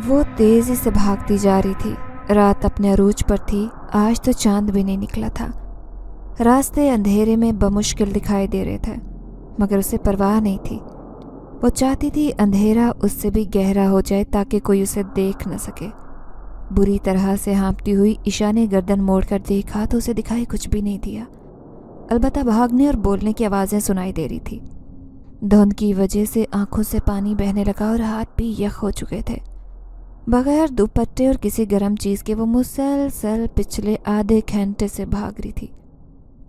وہ तेजी से भागती जा रही थी। रात अपने अरूज पर थी, आज तो चांद भी नहीं निकला था। रास्ते अंधेरे में बमुश्किल दिखाई दे रहे थे, मगर उसे परवाह नहीं थी। वो चाहती थी अंधेरा उससे भी गहरा हो जाए ताकि कोई उसे देख न सके। बुरी तरह से हाँफती हुई ईशा ने गर्दन मोड़कर देखा तो उसे दिखाई कुछ भी नहीं दिया। अलबत्ता भागने और बोलने की आवाज़ें सुनाई दे रही थी। धुंध की वजह से आंखों से पानी बहने लगा और हाथ भी यख हो चुके थे। बगैर दुपट्टे और किसी गर्म चीज़ के वो मुसलसल पिछले आधे घंटे से भाग रही थी।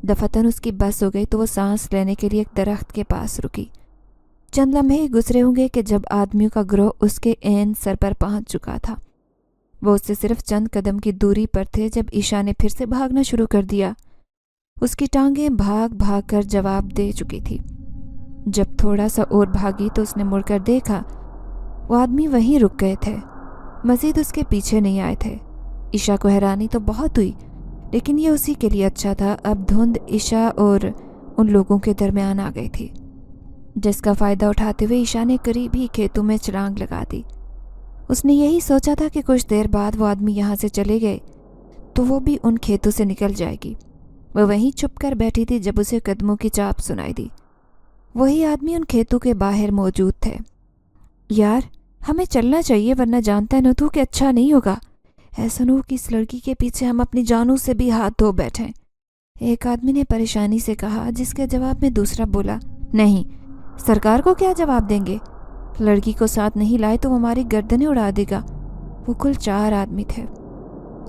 दफतन उसकी बस हो गई तो वो सांस लेने के लिए एक दरख्त के पास रुकी। चंद लम्हे ही गुजरे होंगे कि जब आदमियों का ग्रोह उसके ऐन सर पर पहुंच चुका था। वो उससे सिर्फ चंद कदम की दूरी पर थे जब ईशा ने फिर से भागना शुरू कर दिया। उसकी टांगें भाग भाग कर जवाब दे चुकी थी। जब थोड़ा सा और भागी तो उसने मुड़कर देखा, वो आदमी वहीं रुक गए थे, मजीद उसके पीछे नहीं आए थे। ईशा को हैरानी तो बहुत हुई, लेकिन ये उसी के लिए अच्छा था। अब धुंध ईशा और उन लोगों के दरमियान आ गई थी, जिसका फ़ायदा उठाते हुए ईशा ने करीब ही खेतों में छलांग लगा दी। उसने यही सोचा था कि कुछ देर बाद वो आदमी यहाँ से चले गए तो वो भी उन खेतों से निकल जाएगी। वह वहीं चुप कर बैठी थी जब उसे कदमों की चाप सुनाई दी। वही आदमी उन खेतों के बाहर मौजूद थे। यार, हमें चलना चाहिए, वरना जानता है न तू कि अच्छा नहीं होगा। ऐसा न हो कि इस लड़की के पीछे हम अपनी जानों से भी हाथ धो बैठें। एक आदमी ने परेशानी से कहा, जिसके जवाब में दूसरा बोला, नहीं, सरकार को क्या जवाब देंगे? लड़की को साथ नहीं लाए तो हमारी गर्दनें उड़ा देगा। वो कुल 4 आदमी थे।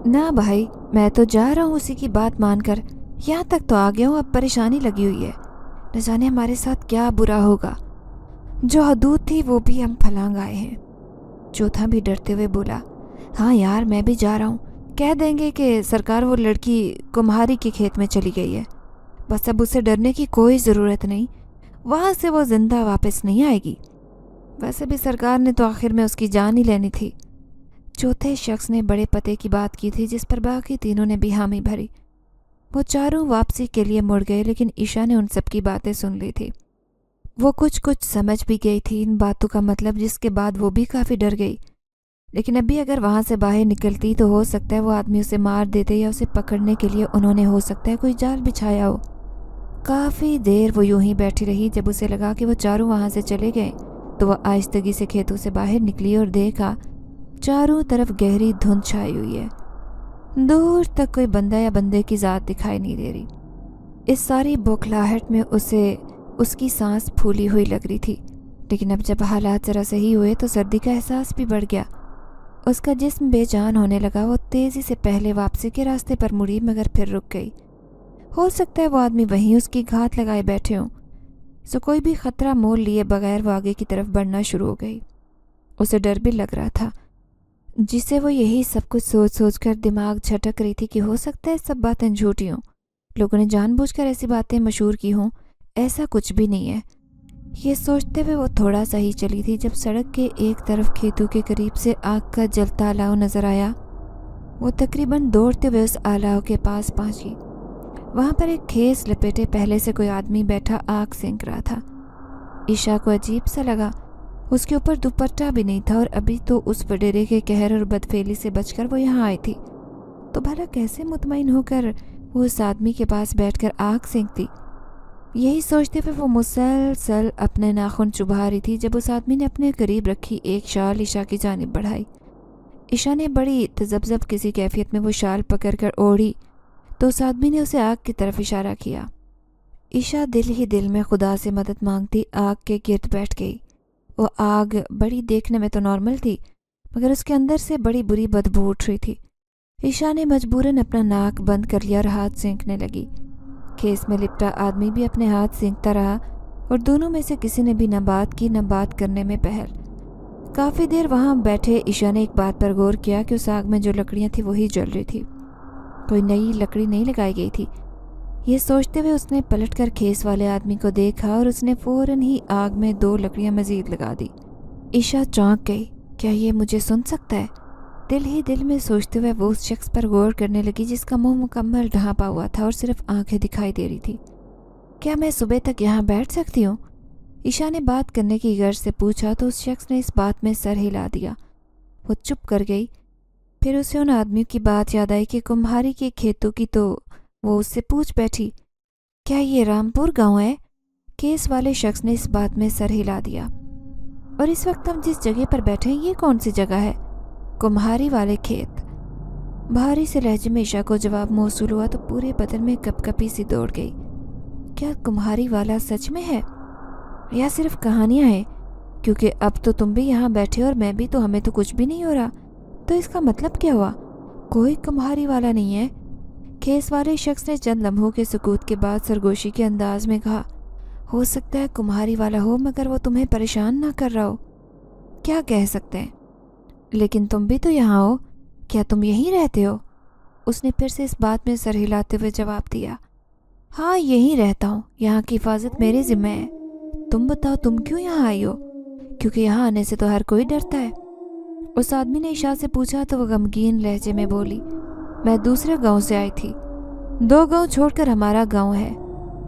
ना भाई, मैं तो जा रहा हूँ उसी की बात मानकर। यहाँ तक तो आ गया हूँ, अब परेशानी लगी हुई है। न जाने हमारे साथ क्या बुरा होगा। जो हदूद थी वो भी हम फलांग आए हैं। चौथा भी डरते हुए बोला, हाँ यार, मैं भी जा रहा हूँ। कह देंगे कि सरकार वो लड़की कुम्हारी के खेत में चली गई है। बस अब उसे डरने की कोई ज़रूरत नहीं, वहाँ से वो जिंदा वापस नहीं आएगी। वैसे भी सरकार ने तो आखिर में उसकी जान ही लेनी थी। चौथे शख्स ने बड़े पते की बात की थी, जिस पर बाकी तीनों ने भी हामी भरी। वो चारों वापसी के लिए मुड़ गए, लेकिन ईशा ने उन सब की बातें सुन ली थी। वो कुछ कुछ समझ भी गई थी इन बातों का मतलब, जिसके बाद वो भी काफ़ी डर गई। लेकिन अभी अगर वहाँ से बाहर निकलती तो हो सकता है वो आदमी उसे मार देते, या उसे पकड़ने के लिए उन्होंने हो सकता है कोई जाल बिछाया हो। काफ़ी देर वो यूं ही बैठी रही। जब उसे लगा कि वो चारों वहाँ से चले गए तो वह आहिस्तगी से खेतों से बाहर निकली और देखा चारों तरफ गहरी धुंध छाई हुई है। दूर तक कोई बंदा या बंदे की ज़ात दिखाई नहीं दे रही। इस सारी बौखलाहट में उसे उसकी सांस फूली हुई लग रही थी। लेकिन अब जब हालात ज़रा सही हुए तो सर्दी का एहसास भी बढ़ गया। उसका जिस्म बेजान होने लगा। वो तेज़ी से पहले वापसी के रास्ते पर मुड़ी, मगर फिर रुक गई। हो सकता है वो आदमी वहीं उसकी घात लगाए बैठे हों। सो कोई भी ख़तरा मोल लिए बगैर वो आगे की तरफ बढ़ना शुरू हो गई। उसे डर भी लग रहा था, जिसे वो यही सब कुछ सोच सोच कर दिमाग झटक रही थी कि हो सकता है सब बातें झूठी हों, लोगों ने जानबूझकर ऐसी बातें मशहूर की हों। ऐसा कुछ भी नहीं है। ये सोचते हुए वो थोड़ा सा ही चली थी जब सड़क के एक तरफ खेतों के करीब से आग का जलता अलाव नजर आया। वो तकरीबन दौड़ते हुए उस अलाव के पास पहुंची। वहाँ पर एक खेस लपेटे पहले से कोई आदमी बैठा आग सेंक रहा था। ईशा को अजीब सा लगा। उसके ऊपर दुपट्टा भी नहीं था, और अभी तो उस वडेरे के कहर और बदफेली से बचकर वो यहाँ आई थी। तो भला कैसे मुतमईन होकर वो उस आदमी के पास बैठकर आग सेंकती? यही सोचते हुए वो मुसलसल अपने नाखून चुभा रही थी जब उस आदमी ने अपने करीब रखी एक शाल ईशा की जानिब बढ़ाई। ईशा ने बड़ी तजब्जब किसी कैफियत में वो शाल पकड़कर ओढ़ी तो उस आदमी ने उसे आग की तरफ इशारा किया। ईशा दिल ही दिल में खुदा से मदद मांगती आग के गिर्द बैठ गई। वो आग बड़ी देखने में तो नॉर्मल थी, मगर उसके अंदर से बड़ी बुरी बदबू उठ रही थी। ईशा ने मजबूरन अपना नाक बंद कर लिया और हाथ सेंकने लगी। खेस में लिपटा आदमी भी अपने हाथ सेंकता रहा, और दोनों में से किसी ने भी न बात की न बात करने में पहल। काफ़ी देर वहाँ बैठे ईशा ने एक बात पर गौर किया कि उस आग में जो लकड़ियाँ थी वही जल रही थी, कोई नई लकड़ी नहीं लगाई गई थी। ये सोचते हुए उसने पलटकर खेस वाले आदमी को देखा और उसने फौरन ही आग में 2 लकड़ियां मजीद लगा दी। ईशा चौंक गई। क्या ये मुझे सुन सकता है? दिल ही दिल में सोचते हुए वो उस शख्स पर गौर करने लगी जिसका मुंह मुकम्मल ढांपा हुआ था और सिर्फ आंखें दिखाई दे रही थी। क्या मैं सुबह तक यहाँ बैठ सकती हूँ? ईशा ने बात करने की गर्ज से पूछा तो उस शख्स ने इस बात में सर हिला दिया। وہ چپ کر گئی۔ پھر اسے ان آدمیوں کی بات یاد آئی کہ کمہاری کے کھیتوں کی، تو وہ اس سے پوچھ بیٹھی، کیا یہ رامپور گاؤں ہے؟ کیس والے شخص نے اس بات میں سر ہلا دیا۔ اور اس وقت ہم جس جگہ پر بیٹھے ہیں یہ کون سی جگہ ہے؟ کمہاری والے کھیت۔ بھاری سے لہجے میں عشا کو جواب موصول ہوا تو پورے بدن میں کپ کپی سی دوڑ گئی۔ کیا کمہاری والا سچ میں ہے یا صرف کہانیاں ہیں؟ کیونکہ اب تو تم بھی یہاں بیٹھے اور میں بھی، تو ہمیں تو کچھ بھی نہیں ہو رہا۔ تو اس کا مطلب کیا ہوا؟ کوئی کمہاری والا نہیں ہے؟ کیس والے شخص نے چند لمحوں کے سکوت کے بعد سرگوشی کے انداز میں کہا، ہو سکتا ہے کمہاری والا ہو، مگر وہ تمہیں پریشان نہ کر رہا ہو۔ کیا کہہ سکتے ہیں؟ لیکن تم بھی تو یہاں ہو، کیا تم یہیں رہتے ہو؟ اس نے پھر سے اس بات میں سر ہلاتے ہوئے جواب دیا، ہاں یہیں رہتا ہوں، یہاں کی حفاظت میرے ذمہ ہے۔ تم بتاؤ تم کیوں یہاں آئی ہو؟ کیونکہ یہاں آنے سے تو ہر کوئی ڈرتا ہے۔ اس آدمی نے عشا سے پوچھا تو وہ غمگین لہجے میں بولی، میں دوسرے گاؤں سے آئی تھی، 2 گاؤں چھوڑ کر ہمارا گاؤں ہے۔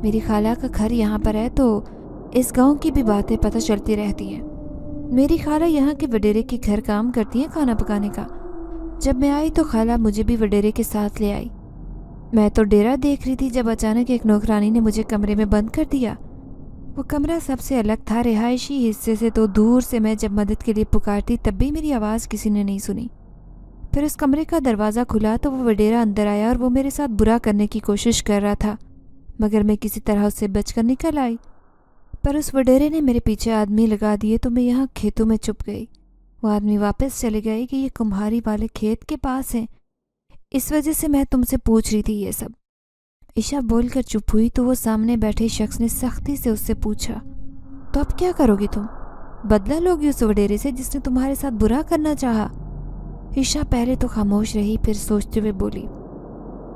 میری خالہ کا گھر یہاں پر ہے، تو اس گاؤں کی بھی باتیں پتہ چلتی رہتی ہیں۔ میری خالہ یہاں کے وڈیرے کے گھر کام کرتی ہیں کھانا پکانے کا۔ جب میں آئی تو خالہ مجھے بھی وڈیرے کے ساتھ لے آئی۔ میں تو ڈیرا دیکھ رہی تھی جب اچانک ایک نوکرانی نے مجھے کمرے میں بند کر دیا۔ وہ کمرہ سب سے الگ تھا، رہائشی حصے سے، تو دور سے میں جب مدد کے لیے پکارتی تب بھی میری آواز کسی نے نہیں سنی۔ پھر اس کمرے کا دروازہ کھلا تو وہ وڈیرا اندر آیا اور وہ میرے ساتھ برا کرنے کی کوشش کر رہا تھا، مگر میں کسی طرح اس سے بچ کر نکل آئی۔ پر اس وڈیرے نے میرے پیچھے آدمی لگا دیے تو میں یہاں کھیتوں میں چھپ گئی۔ وہ آدمی واپس چلے گئے کہ یہ کمہاری والے کھیت کے پاس ہیں، اس وجہ سے میں تم سے پوچھ رہی تھی یہ سب۔ عشا بول کر چپ ہوئی تو وہ سامنے بیٹھے شخص نے سختی سے اس سے پوچھا، تو اب کیا کرو گی تم؟ بدلہ لوگی اس وڈیرے سے جس نے تمہارے ساتھ برا کرنا چاہا؟ عشا پہلے تو خاموش رہی، پھر سوچتے ہوئے بولی،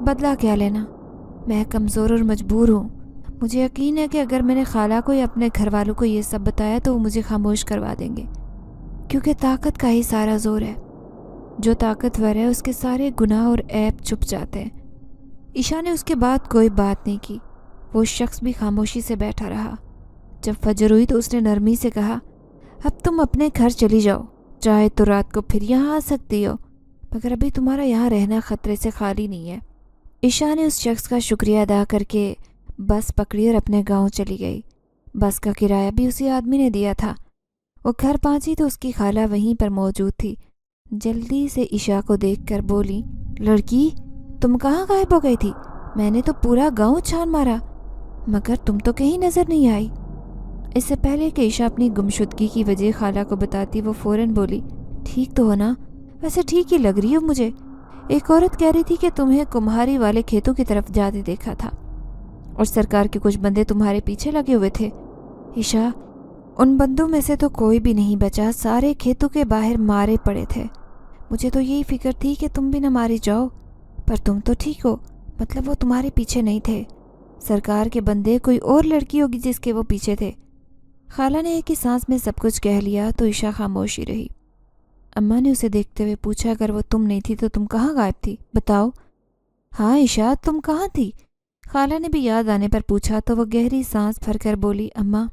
بدلہ کیا لینا؟ میں کمزور اور مجبور ہوں۔ مجھے یقین ہے کہ اگر میں نے خالہ کو یا اپنے گھر والوں کو یہ سب بتایا تو وہ مجھے خاموش کروا دیں گے، کیونکہ طاقت کا ہی سارا زور ہے۔ جو طاقتور ہے اس کے سارے گناہ اور عیب چھپ جاتے ہیں۔ عشا نے اس کے بعد کوئی بات نہیں کی۔ وہ شخص بھی خاموشی سے بیٹھا رہا۔ جب فجر ہوئی تو اس نے نرمی سے کہا، اب تم اپنے گھر چلی جاؤ، چاہے تو رات کو پھر یہاں آ سکتی ہو، مگر ابھی تمہارا یہاں رہنا خطرے سے خالی نہیں ہے۔ عشا نے اس شخص کا شکریہ ادا کر کے بس پکڑی اور اپنے گاؤں چلی گئی۔ بس کا کرایہ بھی اسی آدمی نے دیا تھا۔ وہ گھر پہنچی تو اس کی خالہ وہیں پر موجود تھی۔ جلدی سے عشا کو دیکھ کر بولی، لڑکی تم کہاں غائب ہو گئی تھی؟ میں نے تو پورا گاؤں چھان مارا، مگر تم تو کہیں نظر نہیں آئی۔ اس سے پہلے کہ عشا اپنی گمشدگی کی وجہ خالہ کو بتاتی، وہ فوراً بولی، ٹھیک تو ہو نا؟ ویسے ٹھیک ہی لگ رہی ہو مجھے۔ ایک عورت کہہ رہی تھی کہ تمہیں کمہاری والے کھیتوں کی طرف جاتے دیکھا تھا اور سرکار کے کچھ بندے تمہارے پیچھے لگے ہوئے تھے۔ عشا، ان بندوں میں سے تو کوئی بھی نہیں بچا، سارے کھیتوں کے باہر مارے پڑے تھے۔ مجھے تو یہی فکر تھی کہ تم بھی نہ ماری جاؤ، پر تم تو ٹھیک ہو، مطلب وہ تمہارے پیچھے نہیں تھے۔ سرکار کے بندے کوئی اور لڑکی ہوگی جس کے وہ پیچھے تھے۔ خالہ نے ایک ہی سانس میں سب کچھ کہہ لیا تو عشا خاموشی رہی۔ اماں نے اسے دیکھتے ہوئے پوچھا، اگر وہ تم نہیں تھی تو تم کہاں غائب تھی؟ بتاؤ۔ ہاں عشا، تم کہاں تھی؟ خالہ نے بھی یاد آنے پر پوچھا تو وہ گہری سانس بھر کر بولی، اماں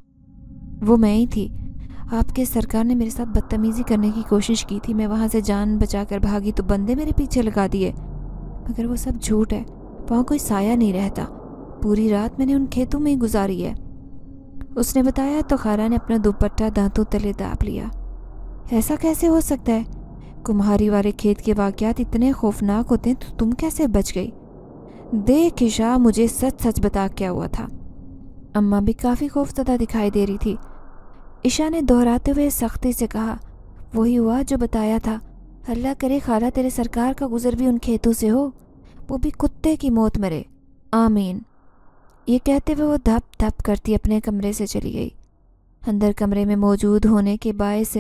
وہ میں ہی تھی۔ آپ کے سرکار نے میرے ساتھ بدتمیزی کرنے کی کوشش کی تھی، میں وہاں سے جان بچا کر بھاگی تو بندے میرے پیچھے لگا دیے، مگر وہ سب جھوٹ ہے، وہاں کوئی سایہ نہیں رہتا۔ پوری رات میں نے ان کھیتوں میں ہی گزاری ہے، اس نے بتایا تو خالہ نے اپنا دوپٹہ دانتوں تلے داب لیا۔ ایسا کیسے ہو سکتا ہے؟ کمہاری والے کھیت کے واقعات اتنے خوفناک ہوتے ہیں تو تم کیسے بچ گئی؟ دیکھ عشا، مجھے سچ سچ بتا کیا ہوا تھا۔ اماں بھی کافی خوفزدہ دکھائی دے رہی تھی۔ عشا نے دہراتے ہوئے سختی سے کہا، وہی ہوا جو بتایا تھا۔ اللہ کرے خالہ تیرے سرکار کا گزر بھی ان کھیتوں سے ہو، وہ بھی کتے کی موت مرے، آمین۔ یہ کہتے ہوئے وہ دھپ دھپ کرتی اپنے کمرے سے چلی گئی۔ اندر کمرے میں موجود ہونے کے باعث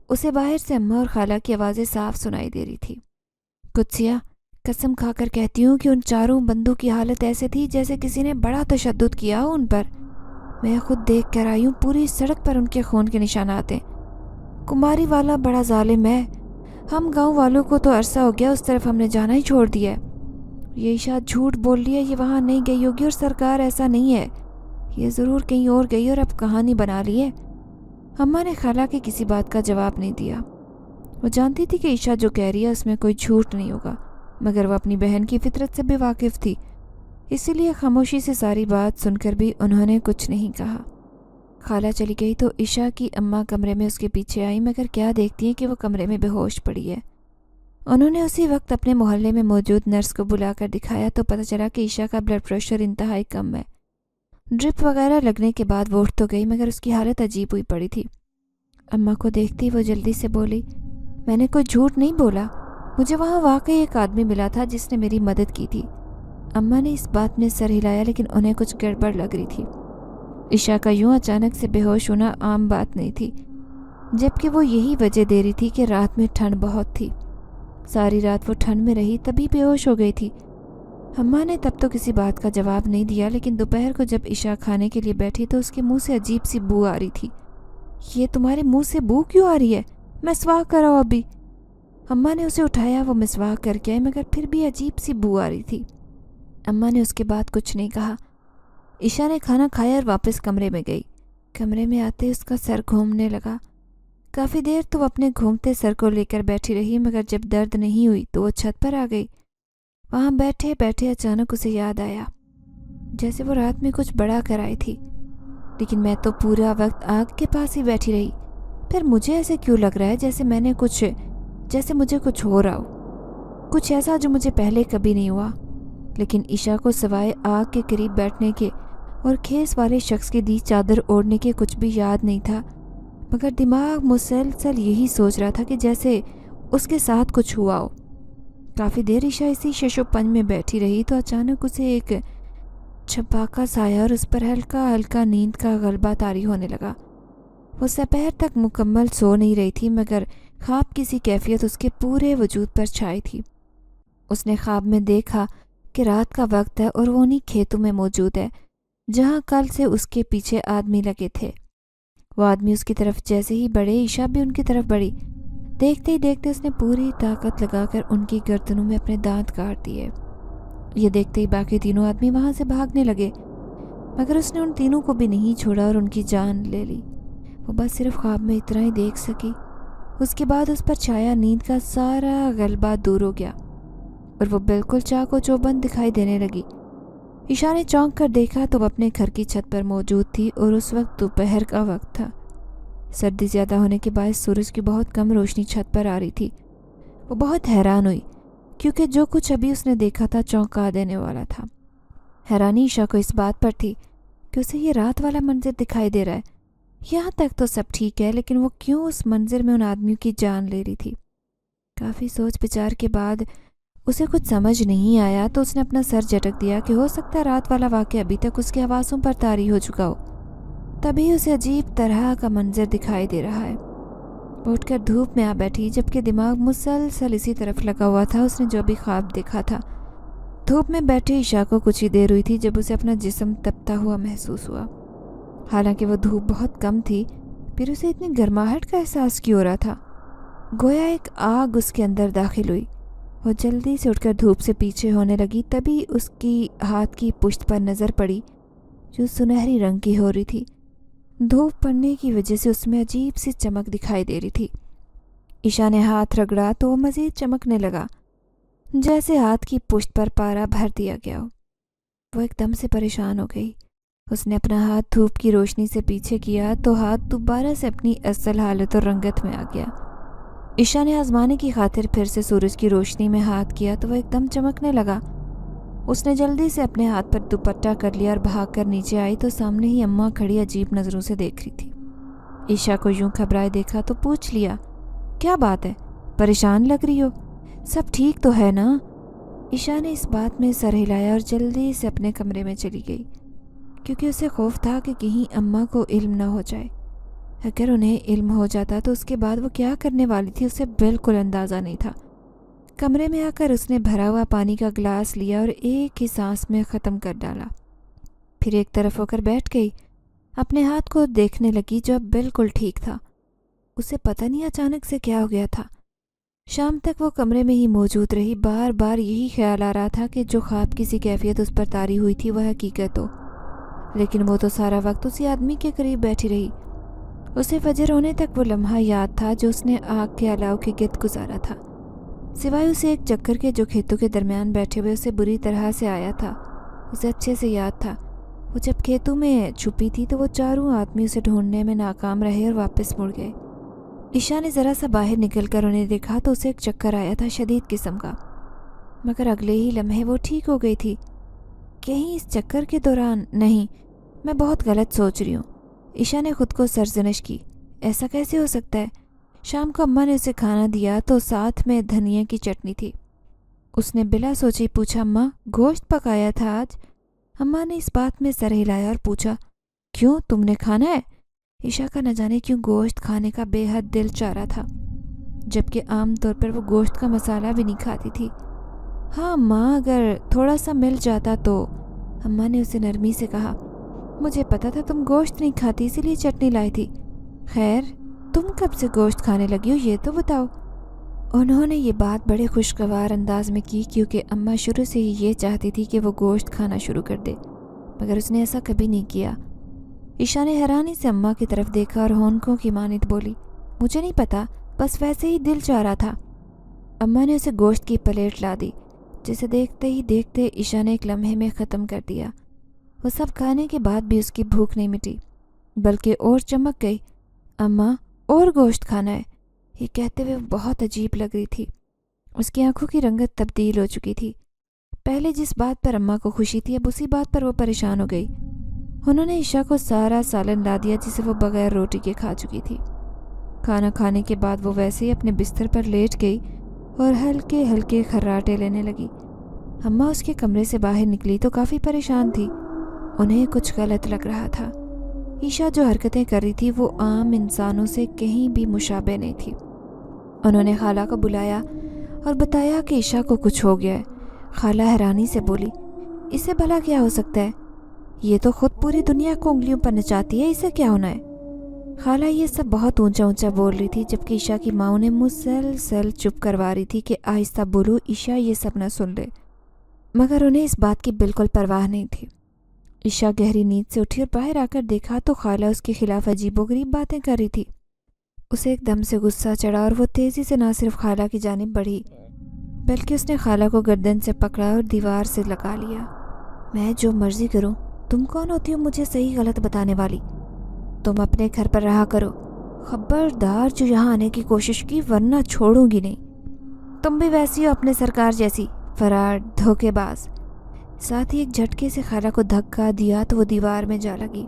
اسے باہر سے اماں اور خالہ کی آوازیں صاف سنائی دے رہی تھی۔ قدسیہ، قسم کھا کر کہتی ہوں کہ ان چاروں بندوں کی حالت ایسے تھی جیسے کسی نے بڑا تشدد کیا ہو ان پر۔ میں خود دیکھ کر آئی ہوں، پوری سڑک پر ان کے خون کے نشانات ہیں۔ کماری والا بڑا ظالم ہے، ہم گاؤں والوں کو تو عرصہ ہو گیا اس طرف ہم نے جانا ہی چھوڑ دیا ہے۔ یہ عشا جھوٹ بول رہی ہے، یہ وہاں نہیں گئی ہوگی، اور سرکار ایسا نہیں ہے، یہ ضرور کہیں اور گئی اور اب کہانی بنا لی ہے۔ اماں نے خالہ کی کسی بات کا جواب نہیں دیا۔ وہ جانتی تھی کہ عشا جو کہہ رہی ہے اس میں کوئی جھوٹ نہیں ہوگا، مگر وہ اپنی بہن کی فطرت سے بھی واقف تھی، اسی لیے خاموشی سے ساری بات سن کر بھی انہوں نے کچھ نہیں کہا۔ خالہ چلی گئی تو عشا کی اماں کمرے میں اس کے پیچھے آئی، مگر کیا دیکھتی ہیں کہ وہ کمرے میں بے ہوش پڑی ہے۔ انہوں نے اسی وقت اپنے محلے میں موجود نرس کو بلا کر دکھایا تو پتہ چلا کہ عشا کا بلڈ پریشر انتہائی کم ہے۔ ڈرپ وغیرہ لگنے کے بعد وہ اٹھ تو گئی، مگر اس کی حالت عجیب ہوئی پڑی تھی۔ اماں کو دیکھتی وہ جلدی سے بولی، میں نے کوئی جھوٹ نہیں بولا، مجھے وہاں واقعی ایک آدمی ملا تھا جس نے میری مدد کی تھی۔ اماں نے اس بات میں سر ہلایا، لیکن انہیں کچھ گڑبڑ لگ رہی تھی۔ عشا کا یوں اچانک سے بے ہوش ہونا عام بات نہیں تھی، جبکہ وہ یہی وجہ دے رہی تھی کہ رات میں ٹھنڈ بہت تھی۔ ساری رات وہ ٹھنڈ میں رہی تبھی بے ہوش ہو گئی تھی۔ اماں نے تب تو کسی بات کا جواب نہیں دیا، لیکن دوپہر کو جب عشا کھانے کے لیے بیٹھی تو اس کے منہ سے عجیب سی بو آ رہی تھی۔ یہ تمہارے منہ سے بو کیوں آ رہی ہے؟ مسواک کراؤ ابھی۔ اماں نے اسے اٹھایا، وہ مسواک کر کے آئی، مگر پھر بھی عجیب سی بو آ رہی تھی۔ اماں نے اس کے بعد کچھ نہیں کہا۔ عشا نے کھانا کھایا اور واپس کمرے میں گئی۔ کمرے میں آتے اس کا سر گھومنے لگا۔ کافی دیر تو وہ اپنے گھومتے سر کو لے کر بیٹھی رہی، مگر جب درد نہیں ہوئی تو وہ چھت پر آ گئی۔ وہاں بیٹھے بیٹھے اچانک اسے یاد آیا، جیسے وہ رات میں کچھ بڑا کر آئی تھی، لیکن میں تو پورا وقت آگ کے پاس ہی بیٹھی رہی، پھر مجھے ایسے کیوں لگ رہا ہے جیسے مجھے کچھ ہو رہا ہو، کچھ ایسا جو مجھے پہلے کبھی نہیں ہوا۔ لیکن عشا کو سوائے آگ کے قریب بیٹھنے کے اور کھیس والے شخص کی دی چادر اوڑھنے کے کچھ بھی یاد نہیں تھا، مگر دماغ مسلسل یہی سوچ رہا تھا کہ جیسے اس کے ساتھ کچھ ہوا ہو۔ کافی دیر عشا اسی شش و پنج میں بیٹھی رہی تو اچانک اسے ایک چھپاکا سایہ اور اس پر ہلکا ہلکا نیند کا غلبہ طاری ہونے لگا۔ وہ سپہر تک مکمل سو نہیں رہی تھی، مگر خواب کی سی کیفیت اس کے پورے وجود پر چھائی تھی۔ اس نے خواب میں دیکھا کہ رات کا وقت ہے اور وہ انہی کھیتوں میں موجود ہے جہاں کل سے اس کے پیچھے آدمی لگے تھے۔ وہ آدمی اس کی طرف جیسے ہی بڑھے، عشا بھی ان کی طرف بڑھی۔ دیکھتے ہی دیکھتے اس نے پوری طاقت لگا کر ان کی گردنوں میں اپنے دانت کاٹ دیے۔ یہ دیکھتے ہی باقی تینوں آدمی وہاں سے بھاگنے لگے، مگر اس نے ان تینوں کو بھی نہیں چھوڑا اور ان کی جان لے لی۔ وہ بس صرف خواب میں اتنا ہی دیکھ سکی۔ اس کے بعد اس پر چھایا نیند کا سارا غلبہ دور ہو گیا اور وہ بالکل چاق و چوبند دکھائی دینے لگی۔ عشا نے چونک کر دیکھا تو وہ اپنے گھر کی چھت پر موجود تھی اور اس وقت دوپہر کا وقت تھا۔ سردی زیادہ ہونے کے باعث سورج کی بہت کم روشنی چھت پر آ رہی تھی۔ وہ بہت حیران ہوئی، کیونکہ جو کچھ ابھی اس نے دیکھا تھا چونکا دینے والا تھا۔ حیرانی عشا کو اس بات پر تھی کہ اسے یہ رات والا منظر دکھائی دے رہا ہے۔ یہاں تک تو سب ٹھیک ہے، لیکن وہ کیوں اس منظر میں ان آدمیوں کی جان لے رہی تھی؟ کافی سوچ بچار کے بعد اسے کچھ سمجھ نہیں آیا تو اس نے اپنا سر جھٹک دیا کہ ہو سکتا ہے رات والا واقعہ ابھی تک اس کے حواسوں پر طاری ہو چکا ہو، تبھی اسے عجیب طرح کا منظر دکھائی دے رہا ہے۔ وہ اٹھ کر دھوپ میں آ بیٹھی، جبکہ دماغ مسلسل اسی طرف لگا ہوا تھا اس نے جو بھی خواب دیکھا تھا۔ دھوپ میں بیٹھے عشا کو کچھ ہی دیر ہوئی تھی جب اسے اپنا جسم تپتا ہوا محسوس ہوا۔ حالانکہ وہ دھوپ بہت کم تھی، پھر اسے اتنی گرماہٹ کا احساس کیوں ہو رہا تھا؟ گویا ایک آگ اس کے اندر داخل ہوئی۔ وہ جلدی سے اٹھ کر دھوپ سے پیچھے ہونے لگی، تبھی اس کی ہاتھ کی پشت پر نظر پڑی جو سنہری رنگ کی ہو رہی تھی۔ دھوپ پڑنے کی وجہ سے اس میں عجیب سی چمک دکھائی دے رہی تھی۔ عشا نے ہاتھ رگڑا تو وہ مزید چمکنے لگا، جیسے ہاتھ کی پشت پر پارا بھر دیا گیا ہو۔ وہ ایک دم سے پریشان ہو گئی۔ اس نے اپنا ہاتھ دھوپ کی روشنی سے پیچھے کیا تو ہاتھ دوبارہ سے اپنی اصل حالت اور رنگت میں آ گیا۔ عشا نے آزمانے کی خاطر پھر سے سورج کی روشنی میں ہاتھ کیا تو وہ ایک دم چمکنے لگا۔ اس نے جلدی سے اپنے ہاتھ پر دوپٹہ کر لیا اور بھاگ کر نیچے آئی تو سامنے ہی اماں کھڑی عجیب نظروں سے دیکھ رہی تھی۔ عشا کو یوں گھبرائے دیکھا تو پوچھ لیا، کیا بات ہے؟ پریشان لگ رہی ہو؟ سب ٹھیک تو ہے نا؟ عشا نے اس بات میں سر ہلایا اور جلدی سے اپنے کمرے میں چلی گئی، کیونکہ اسے خوف تھا کہ کہیں اماں کو علم نہ ہو جائے۔ اگر انہیں علم ہو جاتا تو اس کے بعد وہ کیا کرنے والی تھی اسے بالکل اندازہ نہیں تھا۔ کمرے میں آ کر اس نے بھرا ہوا پانی کا گلاس لیا اور ایک ہی سانس میں ختم کر ڈالا۔ پھر ایک طرف ہو کر بیٹھ گئی، اپنے ہاتھ کو دیکھنے لگی جو اب بالکل ٹھیک تھا۔ اسے پتہ نہیں اچانک سے کیا ہو گیا تھا۔ شام تک وہ کمرے میں ہی موجود رہی، بار بار یہی خیال آ رہا تھا کہ جو خواب کی سی کیفیت اس پر طاری ہوئی تھی وہ حقیقت ہو، لیکن وہ تو سارا وقت اسی آدمی کے قریب بیٹھی رہی۔ उसे फजर होने तक वो लम्हा याद था जो उसने आग के अलाव के गिर्द गुजारा था, सिवाय उसे एक चक्कर के जो खेतों के दरमियान बैठे हुए उसे बुरी तरह से आया था। उसे अच्छे से याद था, वो जब खेतों में छुपी थी तो वो चारों आदमी उसे ढूंढने में नाकाम रहे और वापस मुड़ गए। ईशा ने ज़रा सा बाहर निकलकर उन्हें देखा तो उसे एक चक्कर आया था शदीद किस्म का, मगर अगले ही लम्हे वो ठीक हो गई थी। कहीं इस चक्कर के दौरान? नहीं, मैं बहुत गलत सोच रही हूँ। ईशा ने खुद को सरजनश की, ऐसा कैसे हो सकता है? शाम को अम्मा ने उसे खाना दिया तो साथ में धनिया की चटनी थी। उसने बिला सोचे पूछा, अम्मा गोश्त पकाया था आज? अम्मा ने इस बात में सर हिलाया और पूछा, क्यों, तुमने खाना है? ईशा का न जाने क्यों गोश्त खाने का बेहद दिल चाह रहा था, जबकि आम तौर पर वो गोश्त का मसाला भी नहीं खाती थी। हाँ अम्मा, अगर थोड़ा सा मिल जाता तो। अम्मा ने उसे नरमी से कहा, मुझे पता था तुम गोश्त नहीं खाती इसीलिए चटनी लाई थी। खैर, तुम कब से गोश्त खाने लगी हो ये तो बताओ। उन्होंने ये बात बड़े खुशगवार अंदाज में की क्योंकि अम्मा शुरू से ही ये चाहती थी कि वो गोश्त खाना शुरू कर दे, मगर उसने ऐसा कभी नहीं किया। ईशा ने हैरानी से अम्मा की तरफ देखा और होंकों की मानित बोली, मुझे नहीं पता, बस वैसे ही दिल चाह रहा था। अम्मा ने उसे गोश्त की प्लेट ला दी, जिसे देखते ही देखते ईशा ने एक लम्हे में ख़त्म कर दिया। वो सब खाने के बाद भी उसकी भूख नहीं मिटी, बल्कि और चमक गई। अम्मा, और गोश्त खाना है, ये कहते हुए बहुत अजीब लग रही थी। उसकी आंखों की रंगत तब्दील हो चुकी थी। पहले जिस बात पर अम्मा को खुशी थी अब उसी बात पर वो परेशान हो गई। उन्होंने ईशा को सारा सालन ला दिया जिसे वो बगैर रोटी के खा चुकी थी। खाना खाने के बाद वो वैसे ही अपने बिस्तर पर लेट गई और हल्के हल्के खर्राटे लेने लगी। अम्मा उसके कमरे से बाहर निकली तो काफ़ी परेशान थी, उन्हें कुछ गलत लग रहा था। ईशा जो हरकतें कर रही थी वो आम इंसानों से कहीं भी मुशाबे नहीं थी। उन्होंने खाला को बुलाया और बताया कि ईशा को कुछ हो गया है। खाला हैरानी से बोली, इसे भला क्या हो सकता है? ये तो खुद पूरी दुनिया को उंगलियों पर नचाती है, इसे क्या होना है? खाला ये सब बहुत ऊंचा ऊंचा बोल रही थी, जबकि ईशा की माँ उन्हें मुसलसल चुप करवा रही थी कि आहिस्ता बोलो, ईशा ये सब न सुन ले। मगर उन्हें इस बात की बिल्कुल परवाह नहीं थी। ईशा गहरी नींद से उठी और बाहर आकर देखा तो खाला उसके खिलाफ अजीबोगरीब बातें कर रही थी। उसे एकदम से गुस्सा चढ़ा और वो तेज़ी से ना सिर्फ खाला की जानिब बढ़ी, बल्कि उसने खाला को गर्दन से पकड़ा और दीवार से लगा लिया। मैं जो मर्जी करूं, तुम कौन होती हो मुझे सही गलत बताने वाली? तुम अपने घर पर रहा करो, खबरदार जो यहाँ आने की कोशिश की वरना छोड़ूंगी नहीं। तुम भी वैसी हो अपने सरकार जैसी, फरार, धोखेबाज। साथ ही एक झटके से खाला को धक्का दिया तो वो दीवार में जा लगी।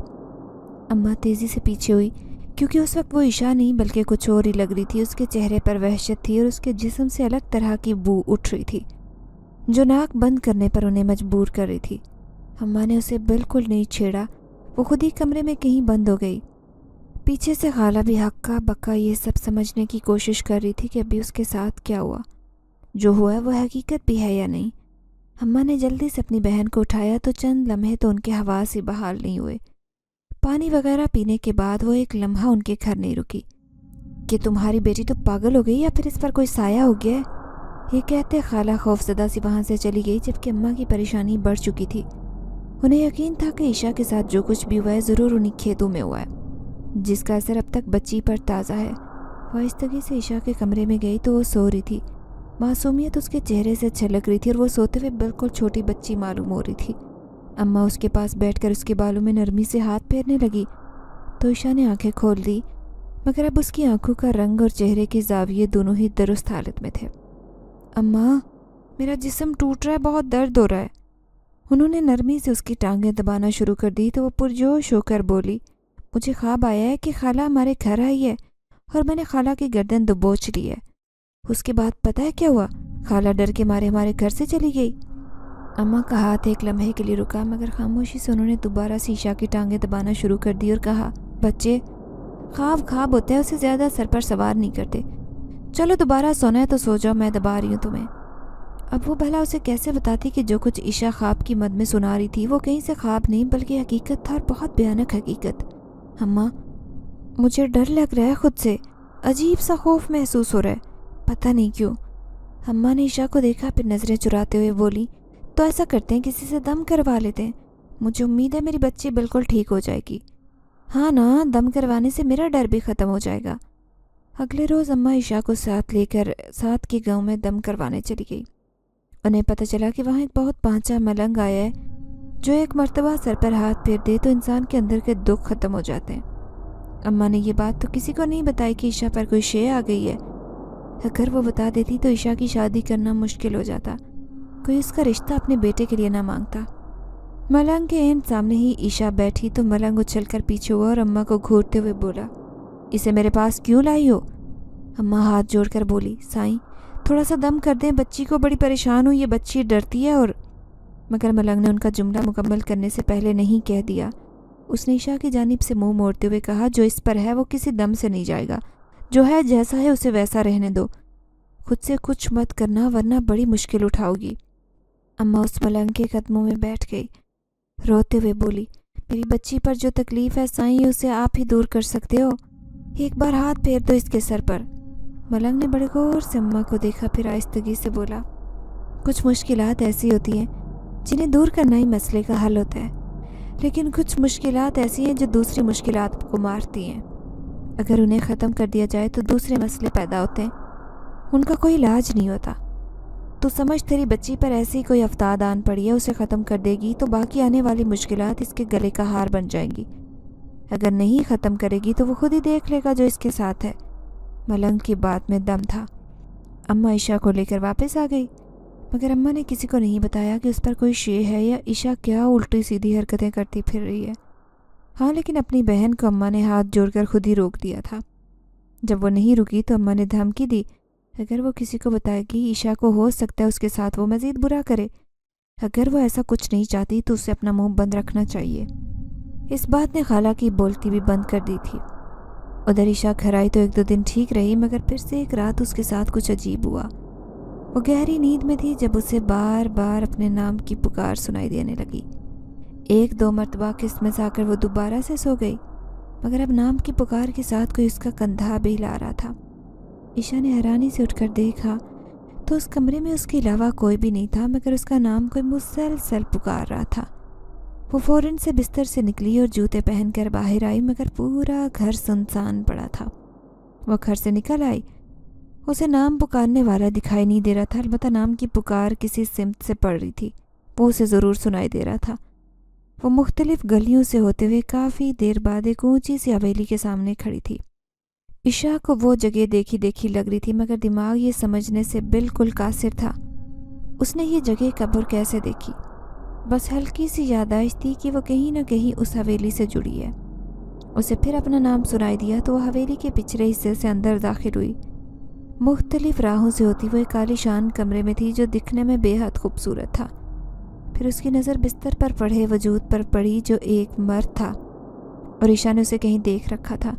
अम्मा तेज़ी से पीछे हुई क्योंकि उस वक्त वो ईशा नहीं बल्कि कुछ और ही लग रही थी। उसके चेहरे पर वहशत थी और उसके जिस्म से अलग तरह की बू उठ रही थी जो नाक बंद करने पर उन्हें मजबूर कर रही थी। अम्मा ने उसे बिल्कुल नहीं छेड़ा, वो खुद ही कमरे में कहीं बंद हो गई। पीछे से खाला भी हक्का बक्का ये सब समझने की कोशिश कर रही थी कि अभी उसके साथ क्या हुआ, जो हुआ है वो हकीकत भी है या नहीं। अम्मा ने जल्दी से अपनी बहन को उठाया तो चंद लम्हे तो उनके हवास ही बहाल नहीं हुए। पानी वगैरह पीने के बाद वो एक लम्हा उनके घर नहीं रुकी कि तुम्हारी बेटी तो पागल हो गई या फिर इस पर कोई साया हो गया है। ये कहते खाला खौफजदा सी वहाँ से चली गई, जबकि अम्मा की परेशानी बढ़ चुकी थी। उन्हें यकीन था कि ईशा के साथ जो कुछ भी हुआ है ज़रूर उन्हीं खेतों में हुआ है, जिसका असर अब तक बच्ची पर ताज़ा है। वह आहिस्तगी से ईशा के कमरे में गई तो वो सो रही थी। मासूमियत उसके चेहरे से छलक रही थी और वो सोते हुए बिल्कुल छोटी बच्ची मालूम हो रही थी। अम्मा उसके पास बैठकर उसके बालों में नरमी से हाथ फेरने लगी तो ईशा ने आंखें खोल दी, मगर अब उसकी आंखों का रंग और चेहरे के जाविये दोनों ही दुरुस्त हालत में थे। अम्मा, मेरा जिस्म टूट रहा है, बहुत दर्द हो रहा है। उन्होंने नरमी से उसकी टांगें दबाना शुरू कर दी तो वो पुरजोश होकर बोली, मुझे ख्वाब आया है कि खाला हमारे घर आई है और मैंने खाला की गर्दन दबोच ली है। उसके बाद पता है क्या हुआ? खाला डर के मारे हमारे घर से चली गई। अम्मा का हाथ एक लम्हे के लिए रुका, मगर खामोशी से उन्होंने दोबारा शीशा की टांगें दबाना शुरू कर दी और कहा, बच्चे ख्वाब होते हैं, उसे ज़्यादा सर पर सवार नहीं करते। चलो दोबारा सोना है तो सो जाओ, मैं दबा रही हूँ तुम्हें। अब वो भला उसे कैसे बताती कि जो कुछ ईशा ख्वाब की मद में सुना रही थी वो कहीं से ख्वाब नहीं बल्कि हकीकत था, और बहुत भयानक हकीकत। अम्मा, मुझे डर लग रहा है, खुद से अजीब सा खौफ महसूस हो रहा है, पता नहीं क्यों। अम्मा ने ईशा को देखा, फिर नज़रें चुराते हुए बोली, तो ऐसा करते हैं किसी से दम करवा लेते हैं, मुझे उम्मीद है मेरी बच्ची बिल्कुल ठीक हो जाएगी। हाँ ना, दम करवाने से मेरा डर भी ख़त्म हो जाएगा। अगले रोज़ अम्मा ईशा को साथ लेकर साथ के गांव में दम करवाने चली गई। उन्हें पता चला कि वहाँ एक बहुत पांचा मलंग आया है जो एक मर्तबा सर पर हाथ फेर दे तो इंसान के अंदर के दुख ख़त्म हो जाते हैं। अम्मा ने ये बात तो किसी को नहीं बताई कि ईशा पर कोई शे आ गई है। अगर वो बता देती तो ईशा की शादी करना मुश्किल हो जाता, कोई उसका रिश्ता अपने बेटे के लिए ना मांगता। मलंग के एन सामने ही ईशा बैठी तो मलंग उछलकर पीछे हुआ और अम्मा को घूरते हुए बोला, इसे मेरे पास क्यों लाई हो? अम्मा हाथ जोड़कर बोली, साईं थोड़ा सा दम कर दें, बच्ची को बड़ी परेशान हुई है, बच्ची डरती है। और मगर मलंग ने उनका जुमला मुकम्मल करने से पहले नहीं कह दिया। उसने ईशा की जानिब से मुंह मोड़ते हुए कहा, जो इस पर है वो किसी दम से नहीं जाएगा, जो है जैसा है उसे वैसा रहने दो, खुद से कुछ मत करना वरना बड़ी मुश्किल उठाओगी। अम्मा उस मलंग के कदमों में बैठ गई, रोते हुए बोली, मेरी बच्ची पर जो तकलीफ़ है साईं उसे आप ही दूर कर सकते हो, एक बार हाथ फेर दो इसके सर पर। मलंग ने बड़े गौर से अम्मा को देखा, फिर आहिस्तगी से बोला, कुछ मुश्किलात ऐसी होती हैं जिन्हें दूर करना ही मसले का हल होता है, लेकिन कुछ मुश्किलात ऐसी हैं जो दूसरी मुश्किलात को मारती हैं। अगर उन्हें ख़त्म कर दिया जाए तो दूसरे मसले पैदा होते हैं, उनका कोई इलाज नहीं होता। तो समझ तेरी बच्ची पर ऐसी ही कोई आफत आन पड़ी है, उसे ख़त्म कर देगी तो बाकी आने वाली मुश्किलात इसके गले का हार बन जाएंगी। अगर नहीं ख़त्म करेगी तो वो खुद ही देख लेगा जो इसके साथ है। मलंग की बात में दम था। अम्मा ईशा को लेकर वापस आ गई, मगर अम्मा ने किसी को नहीं बताया कि उस पर कोई शे है या ईशा क्या उल्टी सीधी हरकतें करती फिर रही है। हाँ, लेकिन अपनी बहन को अम्मा ने हाथ जोड़कर खुद ही रोक दिया था। जब वो नहीं रुकी तो अम्मा ने धमकी दी, अगर वो किसी को बताएगी ईशा को हो सकता है उसके साथ वो मज़ीद बुरा करे। अगर वो ऐसा कुछ नहीं चाहती तो उसे अपना मुंह बंद रखना चाहिए। इस बात ने खाला की बोलती भी बंद कर दी थी। उधर ईशा घर आई तो 1-2 दिन ठीक रही, मगर फिर से एक रात उसके साथ कुछ अजीब हुआ। वो गहरी नींद में थी जब उसे बार बार अपने नाम की पुकार सुनाई देने लगी। 1-2 मरतबा किस्मत आकर वो दोबारा से सो गई, मगर अब नाम की पुकार के साथ कोई उसका कंधा भी हिला रहा था। ईशा ने हैरानी से उठकर देखा तो उस कमरे में उसके अलावा कोई भी नहीं था, मगर उसका नाम कोई मुसलसल पुकार रहा था। वो फ़ौरन से बिस्तर से निकली और जूते पहनकर बाहर आई, मगर पूरा घर सुनसान पड़ा था। वो घर से निकल आई, उसे नाम पुकारने वाला दिखाई नहीं दे रहा था, अलबत्ता नाम की पुकार किसी सिमत से पड़ रही थी, वो उसे ज़रूर सुनाई दे रहा था। वो मुख्तलिफ गलियों से होते हुए काफ़ी देर बाद एक ऊंची सी हवेली के सामने खड़ी थी। ईशा को वो जगह देखी देखी लग रही थी, मगर दिमाग ये समझने से बिल्कुल कासिर था उसने ये जगह कब और कैसे देखी। बस हल्की सी याददाश्त थी कि वो कहीं ना कहीं उस हवेली से जुड़ी है। उसे फिर अपना नाम सुनाई दिया तो वह हवेली के पिछले हिस्से से अंदर दाखिल हुई। मुख्तलिफ राहों से होती वो एक आलीशान कमरे में थी जो दिखने में बेहद खूबसूरत था। फिर उसकी नज़र बिस्तर पर पड़े वजूद पर पड़ी जो एक मर्द था, और ईशा ने उसे कहीं देख रखा था,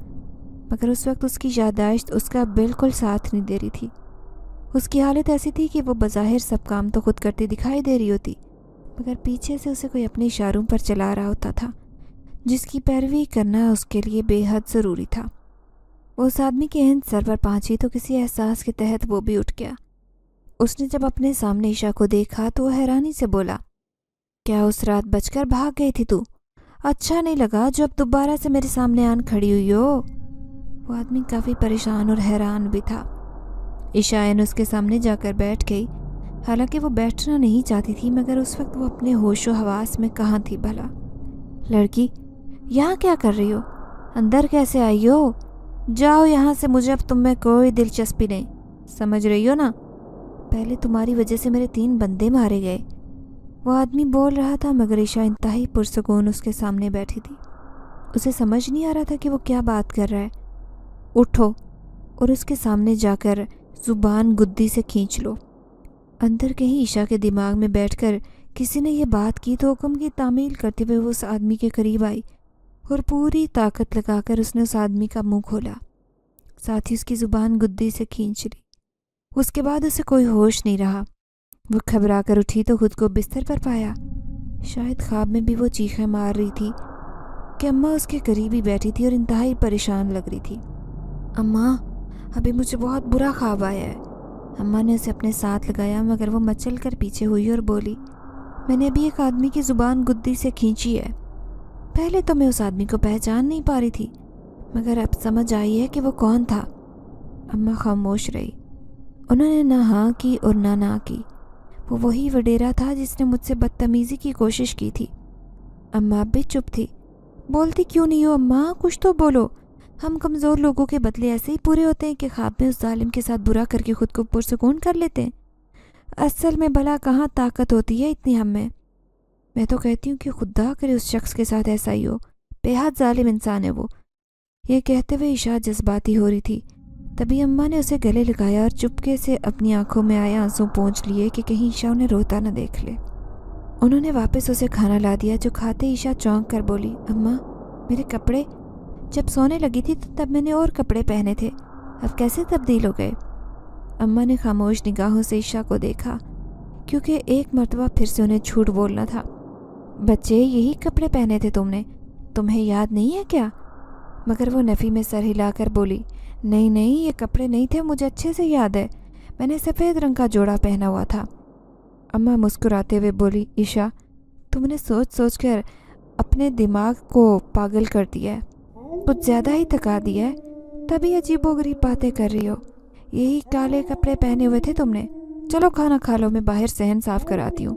मगर उस वक्त उसकी याददाश्त उसका बिल्कुल साथ नहीं दे रही थी। उसकी हालत ऐसी थी कि वो बज़ाहिर सब काम तो खुद करती दिखाई दे रही होती, मगर पीछे से उसे कोई अपने इशारों पर चला रहा होता था, जिसकी पैरवी करना उसके लिए बेहद ज़रूरी था। वो उस आदमी के हिंद सर पर पहुंची तो किसी एहसास के तहत वो भी उठ गया। उसने जब अपने सामने ईशा को देखा तो वह हैरानी से बोला, क्या उस रात बचकर भाग गई थी तू? अच्छा नहीं लगा जो अब दोबारा से मेरे सामने आन खड़ी हुई हो। वो आदमी काफ़ी परेशान और हैरान भी था। ईशा एन उसके सामने जाकर बैठ गई। हालांकि वो बैठना नहीं चाहती थी, मगर उस वक्त वो अपने होशो हवास में कहाँ थी भला। लड़की, यहाँ क्या कर रही हो? अंदर कैसे आई हो? जाओ यहाँ से, मुझे अब तुम में कोई दिलचस्पी नहीं, समझ रही हो ना? पहले तुम्हारी वजह से मेरे 3 बंदे मारे गए। वो आदमी बोल रहा था, मगर ईशा इंतहाई पुरसुकून उसके सामने बैठी थी। उसे समझ नहीं आ रहा था कि वो क्या बात कर रहा है। उठो और उसके सामने जाकर ज़ुबान गुद्दी से खींच लो। अंदर कहीं ईशा के दिमाग में बैठकर किसी ने ये बात की तो हुक्म की तामील करते हुए वो उस आदमी के करीब आई और पूरी ताकत लगाकर उसने उस आदमी का मुंह खोला, साथ ही उसकी ज़ुबान गुद्दी से खींच ली। उसके बाद उसे कोई होश नहीं रहा। वो घबरा कर उठी तो खुद को बिस्तर पर पाया। शायद ख्वाब में भी वो चीखें मार रही थी कि अम्मा उसके करीब ही बैठी थी और इंतहाई परेशान लग रही थी। अम्मा, अभी मुझे बहुत बुरा ख्वाब आया है। अम्मा ने उसे अपने साथ लगाया, मगर वो मचल कर पीछे हुई और बोली, मैंने अभी एक आदमी की ज़ुबान गुद्दी से खींची है। पहले तो मैं उस आदमी को पहचान नहीं पा रही थी, मगर अब समझ आई है कि वो कौन था। अम्मा खामोश रही। उन्होंने ना हाँ की और ना की। वो वही वडेरा था जिसने मुझसे बदतमीज़ी की कोशिश की थी। अम्मा अब भी चुप थी। बोलती क्यों नहीं हो अम्मा, कुछ तो बोलो। हम कमज़ोर लोगों के बदले ऐसे ही पूरे होते हैं कि ख्वाब में उस जालिम के साथ बुरा करके खुद को पुरसुकून कर लेते हैं। असल में भला कहाँ ताकत होती है इतनी हम में। मैं तो कहती हूँ कि खुदा करे उस शख्स के साथ ऐसा ही हो। बेहद जालिम इंसान है वो। ये कहते हुए ईशा जज्बाती हो रही थी। तभी अम्मा ने उसे गले लगाया और चुपके से अपनी आंखों में आए आंसू पोंछ लिए कि कहीं ईशा उन्हें रोता न देख ले। उन्होंने वापस उसे खाना ला दिया, जो खाते ईशा चौंक कर बोली, अम्मा मेरे कपड़े? जब सोने लगी थी तो तब मैंने और कपड़े पहने थे, अब कैसे तब्दील हो गए? अम्मा ने खामोश निगाहों से ईशा को देखा, क्योंकि एक मर्तबा फिर से उन्हें झूठ बोलना था। बच्चे यही कपड़े पहने थे तुमने, तुम्हें याद नहीं है क्या? मगर वो नफ़ी में सर हिलाकर बोली, नहीं नहीं, ये कपड़े नहीं थे, मुझे अच्छे से याद है, मैंने सफ़ेद रंग का जोड़ा पहना हुआ था। अम्मा मुस्कुराते हुए बोली, ईशा तुमने सोच सोच कर अपने दिमाग को पागल कर दिया है, कुछ ज़्यादा ही थका दिया है, तभी अजीबोगरीब बातें कर रही हो। यही काले कपड़े पहने हुए थे तुमने। चलो खाना खा लो, मैं बाहर सहन साफ कराती हूँ।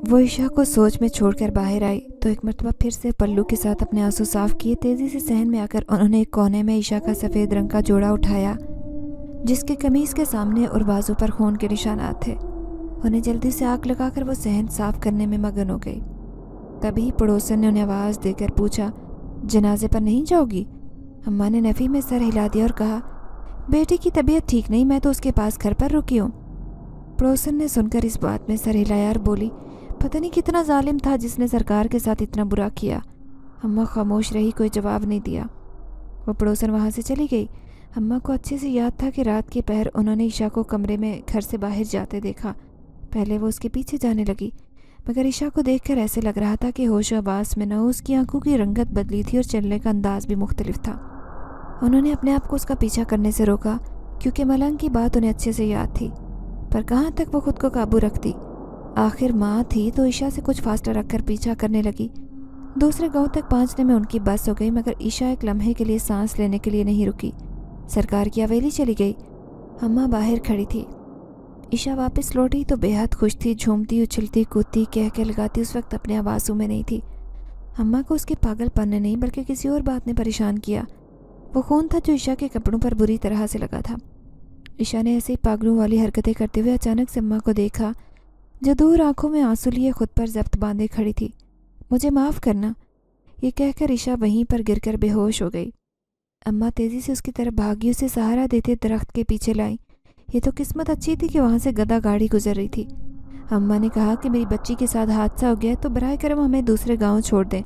वो ईशा को सोच में छोड़कर बाहर आई तो एक मरतबा फिर से पल्लू के साथ अपने आंसू साफ किए तेज़ी से सहन में आकर उन्होंने एक कोने में ईशा का सफ़ेद रंग का जोड़ा उठाया, जिसके कमीज़ के सामने और बाजू पर खून के निशानात थे। उन्हें जल्दी से आग लगाकर वो सहन साफ करने में मगन हो गई। तभी पड़ोसन ने उन्हें आवाज़ देकर पूछा, जनाजे पर नहीं जाओगी? अम्मा ने नफ़ी में सर हिला दिया और कहा, बेटी की तबीयत ठीक नहीं, मैं तो उसके पास घर पर रुकी हूँ। पड़ोसन ने सुनकर इस बात में सर हिलाया और बोली, पता नहीं कितना जालिम था जिसने सरकार के साथ इतना बुरा किया। अम्मा खामोश रही, कोई जवाब नहीं दिया। वो पड़ोसन वहाँ से चली गई। अम्मा को अच्छे से याद था कि रात के पहर उन्होंने ईशा को कमरे में घर से बाहर जाते देखा। पहले वो उसके पीछे जाने लगी, मगर ईशा को देखकर ऐसे लग रहा था कि होश आवास में न हो। उसकी आंखों की रंगत बदली थी और चलने का अंदाज भी मुख्तलिफ था। उन्होंने अपने आप को उसका पीछा करने से रोका, क्योंकि मलंग की बात उन्हें अच्छे से याद थी, पर कहाँ तक वो खुद को काबू रखती। आखिर माँ थी तो ईशा से कुछ फासला रखकर पीछा करने लगी। दूसरे गांव तक पहुँचने में उनकी बस हो गई, मगर ईशा एक लम्हे के लिए सांस लेने के लिए नहीं रुकी। सरकार की हवेली चली गई। अम्मा बाहर खड़ी थी। ईशा वापस लौटी तो बेहद खुश थी, झूमती, उछलती, कूदती, कह के लगाती उस वक्त अपने आवाज़ों में नहीं थी। अम्मा को उसके पागलपन ने नहीं बल्कि किसी और बात ने परेशान किया। वो खून था जो ईशा के कपड़ों पर बुरी तरह से लगा था। ईशा ने ऐसे ही पागलों वाली हरकतें करते हुए अचानक से अम्मा को देखा, जो दूर आंखों में आंसू लिए खुद पर जब्त बांधे खड़ी थी। मुझे माफ़ करना, ये कहकर ईशा वहीं पर गिरकर बेहोश हो गई। अम्मा तेज़ी से उसकी तरफ भागी, उसे सहारा देते दरख्त के पीछे लाई। ये तो किस्मत अच्छी थी कि वहाँ से गधा गाड़ी गुजर रही थी। अम्मा ने कहा कि मेरी बच्ची के साथ हादसा हो गया है तो बराए करम हमें दूसरे गांव छोड़ दें।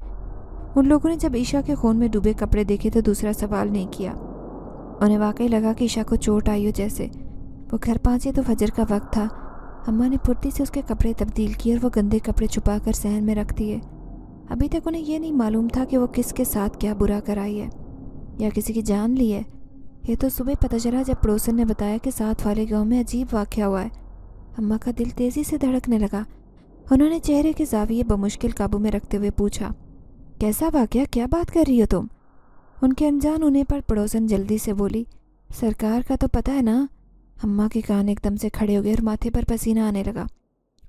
उन लोगों ने जब ईशा के खून में डूबे कपड़े देखे तो दूसरा सवाल नहीं किया। उन्हें वाकई लगा कि ईशा को चोट आई हो जैसे। वो घर पहुँचे तो फजर का वक्त था। अम्मा ने फुर्ती से उसके कपड़े तब्दील किए और वो गंदे कपड़े छुपा कर सहन में रख दिए। अभी तक उन्हें यह नहीं मालूम था कि वो किसके साथ क्या बुरा कराई है या किसी की जान ली है। ये तो सुबह पता चला जब पड़ोसन ने बताया कि साथ वाले गांव में अजीब वाक़या हुआ है। अम्मा का दिल तेज़ी से धड़कने लगा। उन्होंने चेहरे के ज़ाविये बमुश्किल काबू में रखते हुए पूछा, कैसा वाक़या, क्या बात कर रही हो तुम? उनके अनजान होने पर पड़ोसन जल्दी से बोली, सरकार का तो पता है ना। अम्मा के कान एकदम से खड़े हो गए और माथे पर पसीना आने लगा।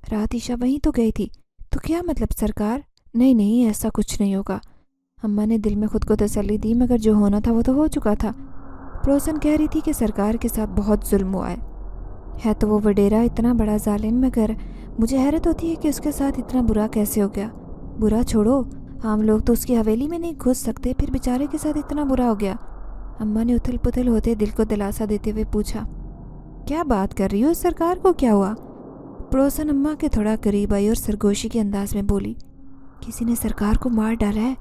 रात ईशा वहीं तो गई थी, तो क्या मतलब सरकार? नहीं नहीं, ऐसा कुछ नहीं होगा। अम्मा ने दिल में खुद को तसल्ली दी, मगर जो होना था वो तो हो चुका था। पड़ोसन कह रही थी कि सरकार के साथ बहुत जुल्म हुआ है तो वो वडेरा इतना बड़ा जालिम, मगर मुझे हैरत होती है कि उसके साथ इतना बुरा कैसे हो गया। बुरा छोड़ो, आम लोग तो उसकी हवेली में नहीं घुस सकते, फिर बेचारे के साथ इतना बुरा हो गया। अम्मा ने उथल पुथल होते दिल को दिलासा देते हुए पूछा, क्या बात कर रही हो, सरकार को क्या हुआ? पड़ोसन अम्मा के थोड़ा करीब आई और सरगोशी के अंदाज में बोली, किसी ने सरकार को मार डाला है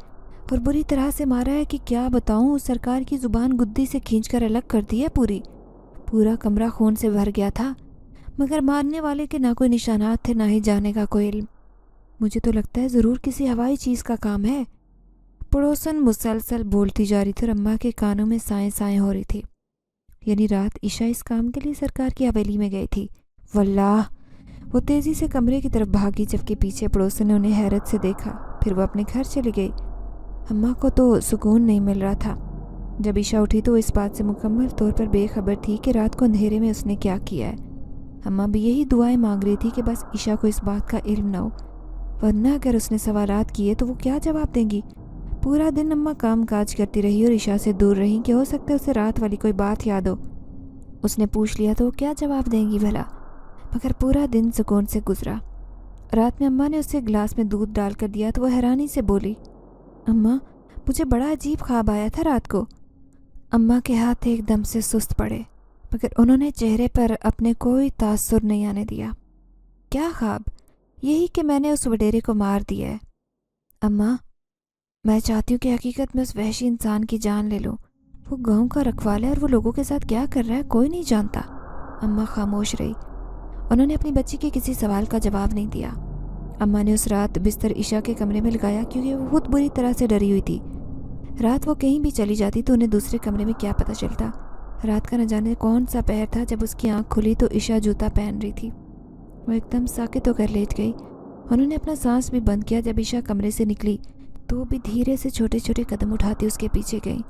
और बुरी तरह से मारा है कि क्या बताऊं। सरकार की ज़ुबान गुद्दी से खींचकर अलग कर दी है। पूरा कमरा खून से भर गया था, मगर मारने वाले के ना कोई निशानात थे ना ही जाने का कोई इल्म। मुझे तो लगता है ज़रूर किसी हवाई चीज़ का काम है। पड़ोसन मुसलसल बोलती जा रही थी और अम्मा के कानों में साएं साएं हो रही थी। यानी रात ईशा इस काम के लिए सरकार की हवेली में गई थी। वल्लाह! वो तेज़ी से कमरे की तरफ भागी, जबकि पीछे पड़ोसन ने उन्हें हैरत से देखा। फिर वो अपने घर चली गई। अम्मा को तो सुकून नहीं मिल रहा था। जब ईशा उठी तो वो इस बात से मुकम्मल तौर पर बेखबर थी कि रात को अंधेरे में उसने क्या किया है। अम्मा भी यही दुआएं मांग रही थी कि बस ईशा को इस बात का इल्म ना हो, वरना अगर उसने सवालात किए तो वो क्या जवाब देंगी। पूरा दिन अम्मा काम काज करती रही और ईशा से दूर रहीं कि हो सकता है उसे रात वाली कोई बात याद हो। उसने पूछ लिया तो वो क्या जवाब देंगी भला। मगर पूरा दिन सुकून से गुजरा। रात में अम्मा ने उसे गिलास में दूध डाल कर दिया तो वह हैरानी से बोली, अम्मा मुझे बड़ा अजीब ख्वाब आया था रात को। अम्मा के हाथ एकदम से सुस्त पड़े, मगर उन्होंने चेहरे पर अपने कोई तासुर नहीं आने दिया। क्या ख्वाब? यही कि मैंने उस वडेरे को मार दिया है। अम्मा मैं चाहती हूँ कि हकीकत में उस वहशी इंसान की जान ले लूँ। वो गांव का रखवाला है और वो लोगों के साथ क्या कर रहा है कोई नहीं जानता। अम्मा खामोश रही। उन्होंने अपनी बच्ची के किसी सवाल का जवाब नहीं दिया। अम्मा ने उस रात बिस्तर ईशा के कमरे में लगाया क्योंकि वो खुद बुरी तरह से डरी हुई थी। रात वो कहीं भी चली जाती तो उन्हें दूसरे कमरे में क्या पता चलता। रात का न जाने कौन सा पहर था जब उसकी आंख खुली तो ईशा जूता पहन रही थी। वो एकदम साकित होकर लेट गई। उन्होंने अपना सांस भी बंद किया। जब ईशा कमरे से निकली तो वो भी धीरे से छोटे छोटे कदम उठाती उसके पीछे गई।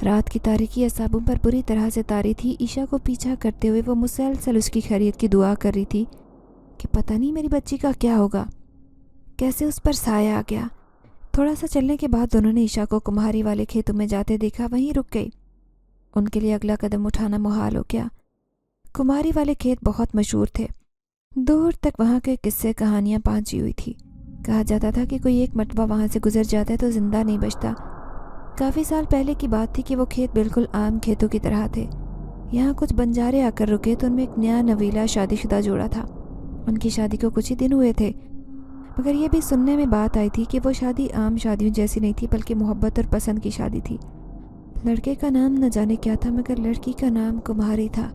रात की तारीकी असाबों पर बुरी तरह से तारी थी। ईशा को पीछा करते हुए वो मुसलसल उसकी खैरियत की दुआ कर रही थी कि पता नहीं मेरी बच्ची का क्या होगा। कैसे उस पर साया आ गया। थोड़ा सा चलने के बाद दोनों ने ईशा को कुम्हारी वाले खेतों में जाते देखा। वहीं रुक गई। उनके लिए अगला कदम उठाना मुहाल हो गया। कुम्हारी वाले खेत बहुत मशहूर थे। दूर तक वहाँ के किस्से कहानियाँ पहुँची हुई थी। कहा जाता था कि कोई एक मरतबा वहाँ से गुजर जाता है तो जिंदा नहीं बचता। काफ़ी साल पहले की बात थी कि वो खेत बिल्कुल आम खेतों की तरह थे। यहाँ कुछ बंजारे आकर रुके तो उनमें एक नया नवीला शादीशुदा जोड़ा था। उनकी शादी को कुछ ही दिन हुए थे, मगर यह भी सुनने में बात आई थी कि वो शादी आम शादियों जैसी नहीं थी बल्कि मोहब्बत और पसंद की शादी थी। लड़के का नाम न जाने क्या था मगर लड़की का नाम कुम्हारी था।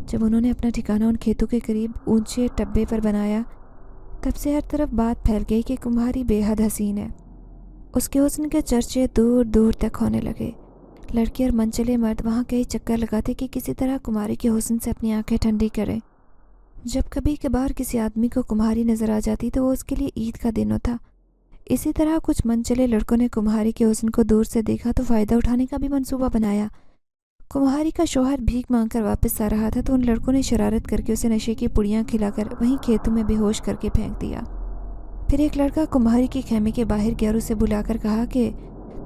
जब उन्होंने अपना ठिकाना उन खेतों के करीब ऊंचे टब्बे पर बनाया तब से हर तरफ बात फैल गई कि कुम्हारी बेहद हसीन है। उसके हुस्न के चर्चे दूर दूर तक होने लगे। लड़के और मनचले मर्द वहाँ कई चक्कर लगाते कि किसी तरह कुम्हारी के हुस्न से अपनी आंखें ठंडी करें। जब कभी कभार किसी आदमी को कुम्हारी नज़र आ जाती तो वो उसके लिए ईद का दिन होता। इसी तरह कुछ मनचले लड़कों ने कुम्हारी के हुस्न को दूर से देखा तो फ़ायदा उठाने का भी मंसूबा बनाया। कुम्हारी का शौहर भीख मांगकर वापस आ रहा था तो उन लड़कों ने शरारत करके उसे नशे की पुड़ियाँ खिलाकर वहीं खेतों में बेहोश करके फेंक दिया। फिर एक लड़का कुम्हारी के खेमे के बाहर गया और उसे बुलाकर कहा कि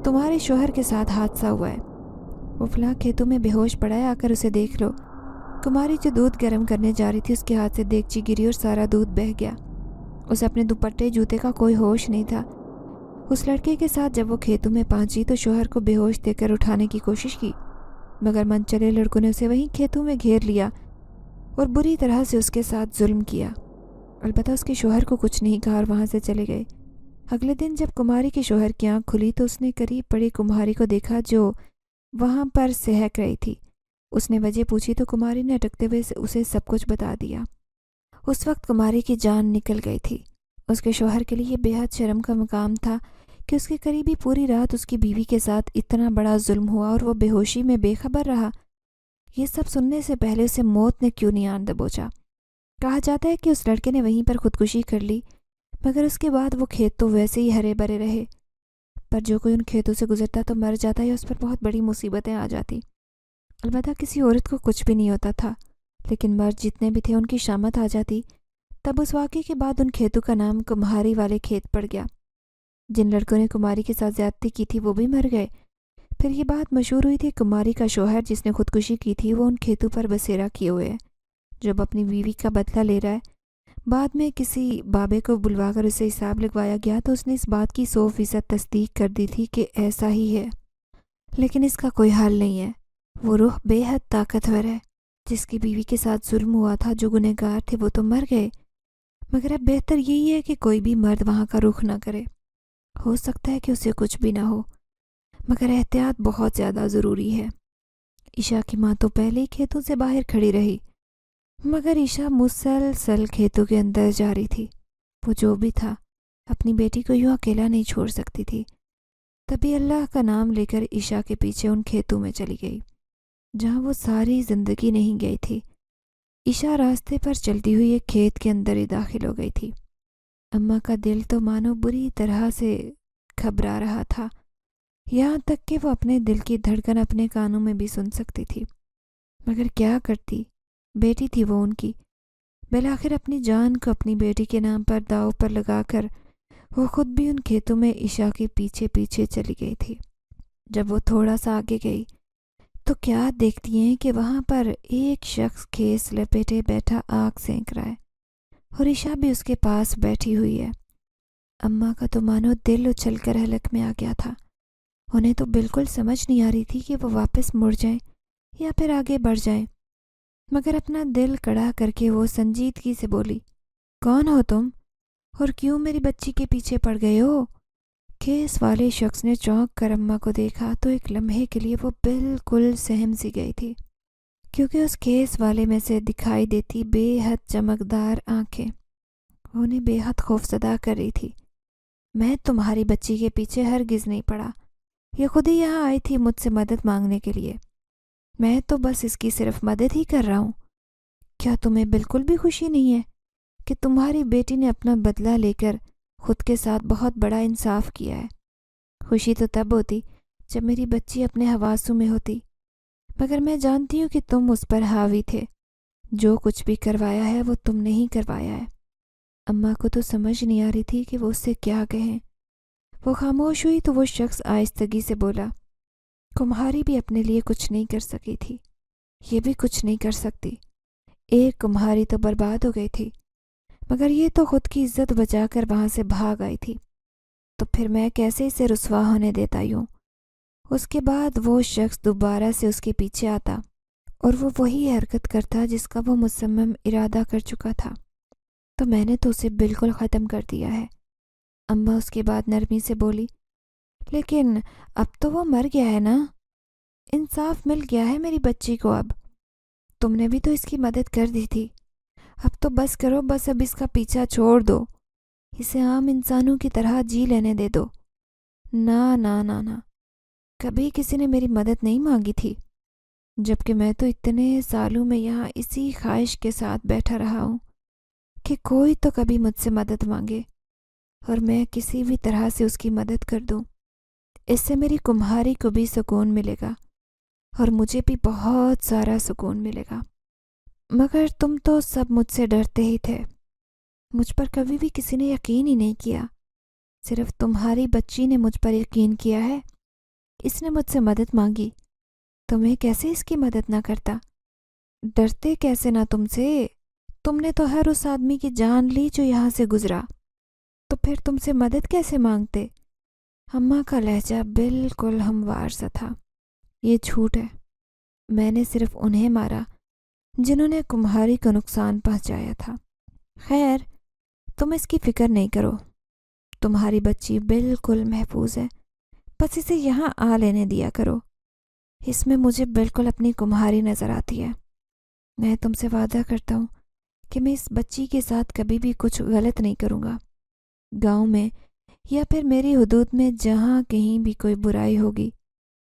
तुम्हारे शौहर के साथ हादसा हुआ है, वो फलां खेतों में बेहोश पड़ा है, आकर उसे देख लो। कुम्हारी जो दूध गर्म करने जा रही थी उसके हाथ से देगची गिरी और सारा दूध बह गया। उसे अपने दुपट्टे जूते का कोई होश नहीं था। उस लड़के के साथ जब वो खेतों में पहुंची तो शौहर को बेहोश देकर उठाने की कोशिश की, मगर मनचले लड़कों ने उसे वहीं खेतों में घेर लिया और बुरी तरह से उसके साथ जुल्म किया। अलबत्ता उसके शौहर को कुछ नहीं कहा और वहाँ से चले गए। अगले दिन जब कुम्हारी के शौहर की आँख खुली तो उसने करीब पड़ी कुम्हारी को देखा जो वहाँ पर सहक रही थी। उसने वजह पूछी तो कुमारी ने अटकते हुए उसे सब कुछ बता दिया। उस वक्त कुमारी की जान निकल गई थी। उसके शौहर के लिए ये बेहद शर्म का मकाम था कि उसके करीबी पूरी रात उसकी बीवी के साथ इतना बड़ा जुल्म हुआ और वो बेहोशी में बेखबर रहा। ये सब सुनने से पहले उसे मौत ने क्यों नहीं आन दबोचा। कहा जाता है कि उस लड़के ने वहीं पर खुदकुशी कर ली, मगर उसके बाद वो खेत तो वैसे ही हरे भरे रहे। पर जो कोई उन खेतों से गुजरता तो मर जाता या उस पर बहुत बड़ी मुसीबतें आ जाती। अलबत्ता किसी औरत को कुछ भी नहीं होता था, लेकिन मर्द जितने भी थे उनकी शामत आ जाती। तब उस वाक़े के बाद उन खेतों का नाम कुम्हारी वाले खेत पड़ गया। जिन लड़कों ने कुमारी के साथ ज़्यादती की थी वो भी मर गए। फिर ये बात मशहूर हुई थी कुमारी का शौहर जिसने खुदकुशी की थी वो उन खेतों पर बसेरा किए हुए है, जब अपनी बीवी का बदला ले रहा है। बाद में किसी बाबे को बुलवाकर उसे हिसाब लगवाया गया तो उसने इस बात की 100% तस्दीक कर दी थी कि ऐसा ही है, लेकिन इसका कोई हल नहीं है। वो रूह बेहद ताकतवर है। जिसकी बीवी के साथ जुल्म हुआ था, जो गुनहगार थे वो तो मर गए, मगर अब बेहतर यही है कि कोई भी मर्द वहाँ का रुख ना करे। हो सकता है कि उसे कुछ भी ना हो, मगर एहतियात बहुत ज़्यादा ज़रूरी है। ईशा की माँ तो पहले ही खेतों से बाहर खड़ी रही, मगर ईशा मुसलसल खेतों के अंदर जा रही थी। वो जो भी था अपनी बेटी को यूँ अकेला नहीं छोड़ सकती थी। तभी अल्लाह का नाम लेकर ईशा के पीछे उन खेतों में चली गई जहाँ वो सारी ज़िंदगी नहीं गई थी। ईशा रास्ते पर चलती हुई एक खेत के अंदर ही दाखिल हो गई थी। अम्मा का दिल तो मानो बुरी तरह से घबरा रहा था। یہاں تک کہ وہ اپنے دل کی دھڑکن اپنے کانوں میں بھی سن سکتی تھی۔ مگر کیا کرتی، بیٹی تھی وہ ان کی۔ بالآخر اپنی جان کو اپنی بیٹی کے نام پر داؤ پر لگا کر وہ خود بھی ان کھیتوں میں عشا کے پیچھے پیچھے چلی گئی تھی۔ جب وہ تھوڑا سا آگے گئی تو کیا دیکھتی ہیں کہ وہاں پر ایک شخص کھیس لپیٹے بیٹھا آگ سینک رہا ہے اور عشا بھی اس کے پاس بیٹھی ہوئی ہے۔ اماں کا تو مانو دل اچھل کر حلق میں آ گیا تھا۔ انہیں تو بالکل سمجھ نہیں آ رہی تھی کہ وہ واپس مڑ جائیں یا پھر آگے بڑھ جائیں، مگر اپنا دل کڑا کر کے وہ سنجیدگی سے بولی، کون ہو تم اور کیوں میری بچی کے پیچھے پڑ گئے ہو؟ کیس والے شخص نے چونک کر اماں کو دیکھا تو ایک لمحے کے لیے وہ بالکل سہم سی گئی تھی، کیونکہ اس کیس والے میں سے دکھائی دیتی بے حد چمکدار آنکھیں انہیں بے حد خوفزدہ کر رہی تھی۔ میں تمہاری بچی کے پیچھے ہرگز نہیں پڑا، یہ خود ہی یہاں آئی تھی مجھ سے مدد مانگنے کے لیے۔ میں تو بس اس کی صرف مدد ہی کر رہا ہوں۔ کیا تمہیں بالکل بھی خوشی نہیں ہے کہ تمہاری بیٹی نے اپنا بدلہ لے کر خود کے ساتھ بہت بڑا انصاف کیا ہے؟ خوشی تو تب ہوتی جب میری بچی اپنے حواسوں میں ہوتی، مگر میں جانتی ہوں کہ تم اس پر حاوی تھے۔ جو کچھ بھی کروایا ہے وہ تم نے ہی کروایا ہے۔ اماں کو تو سمجھ نہیں آ رہی تھی کہ وہ اس سے کیا کہیں۔ وہ خاموش ہوئی تو وہ شخص آہستگی سے بولا، کمہاری بھی اپنے لیے کچھ نہیں کر سکی تھی، یہ بھی کچھ نہیں کر سکتی۔ ایک کمہاری تو برباد ہو گئی تھی، مگر یہ تو خود کی عزت بچا کر وہاں سے بھاگ آئی تھی، تو پھر میں کیسے اسے رسوا ہونے دیتا یوں؟ اس کے بعد وہ شخص دوبارہ سے اس کے پیچھے آتا اور وہ وہی حرکت کرتا جس کا وہ مصمم ارادہ کر چکا تھا، تو میں نے تو اسے بالکل ختم کر دیا ہے۔ اماں اس کے بعد نرمی سے بولی، لیکن اب تو وہ مر گیا ہے نا، انصاف مل گیا ہے میری بچی کو۔ اب تم نے بھی تو اس کی مدد کر دی تھی، اب تو بس کرو، بس اب اس کا پیچھا چھوڑ دو، اسے عام انسانوں کی طرح جی لینے دے دو۔ نہ نہ نہ نہ، کبھی کسی نے میری مدد نہیں مانگی تھی، جبکہ میں تو اتنے سالوں میں یہاں اسی خواہش کے ساتھ بیٹھا رہا ہوں کہ کوئی تو کبھی مجھ سے مدد مانگے اور میں کسی بھی طرح سے اس کی مدد کر دوں۔ اس سے میری کمہاری کو بھی سکون ملے گا اور مجھے بھی بہت سارا سکون ملے گا۔ مگر تم تو سب مجھ سے ڈرتے ہی تھے، مجھ پر کبھی بھی کسی نے یقین ہی نہیں کیا، صرف تمہاری بچی نے مجھ پر یقین کیا ہے، اس نے مجھ سے مدد مانگی، تو میں کیسے اس کی مدد نہ کرتا؟ ڈرتے کیسے نہ تم سے؟ تم نے تو ہر اس آدمی کی جان لی جو یہاں سے گزرا، تو پھر تم سے مدد کیسے مانگتے؟ اماں کا لہجہ بالکل ہموار سا تھا۔ یہ جھوٹ ہے، میں نے صرف انہیں مارا جنہوں نے کمہاری کو نقصان پہنچایا تھا۔ خیر، تم اس کی فکر نہیں کرو، تمہاری بچی بالکل محفوظ ہے، بس اسے یہاں آ لینے دیا کرو، اس میں مجھے بالکل اپنی کمہاری نظر آتی ہے۔ میں تم سے وعدہ کرتا ہوں کہ میں اس بچی کے ساتھ کبھی بھی کچھ غلط نہیں کروں گا۔ گاؤں میں یا پھر میری حدود میں جہاں کہیں بھی کوئی برائی ہوگی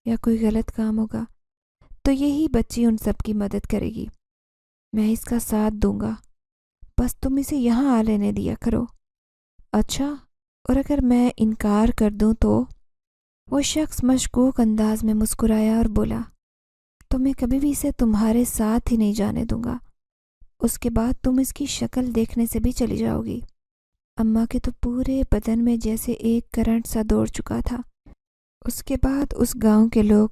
یا کوئی غلط کام ہوگا تو یہی بچی ان سب کی مدد کرے گی، میں اس کا ساتھ دوں گا، بس تم اسے یہاں آ لینے دیا کرو۔ اچھا، اور اگر میں انکار کر دوں تو؟ وہ شخص مشکوک انداز میں مسکرایا اور بولا، تو میں کبھی بھی اسے تمہارے ساتھ ہی نہیں جانے دوں گا، اس کے بعد تم اس کی شکل دیکھنے سے بھی چلی جاؤ گی۔ اماں کے تو پورے بدن میں جیسے ایک کرنٹ سا دوڑ چکا تھا۔ اس کے بعد اس گاؤں کے لوگ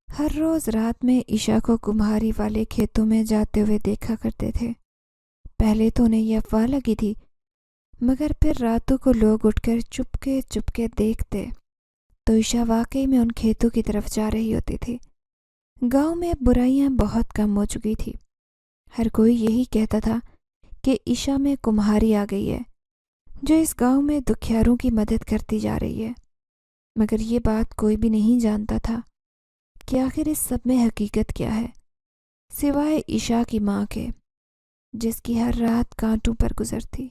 ہر روز رات میں عشا کو کمہاری والے کھیتوں میں جاتے ہوئے دیکھا کرتے تھے۔ پہلے تو انہیں یہ افواہ لگی تھی، مگر پھر راتوں کو لوگ اٹھ کر چپکے چپکے دیکھتے تو عشا واقعی میں ان کھیتوں کی طرف جا رہی ہوتی تھی۔ گاؤں میں اب برائیاں بہت کم ہو چکی تھی، ہر کوئی یہی کہتا تھا کہ عشا میں کمہاری آ گئی ہے جو اس گاؤں میں دکھیاروں کی مدد کرتی جا رہی ہے، مگر یہ بات کوئی بھی نہیں جانتا تھا کہ آخر اس سب میں حقیقت کیا ہے، سوائے عشا کی ماں کے، جس کی ہر رات کانٹوں پر گزرتی۔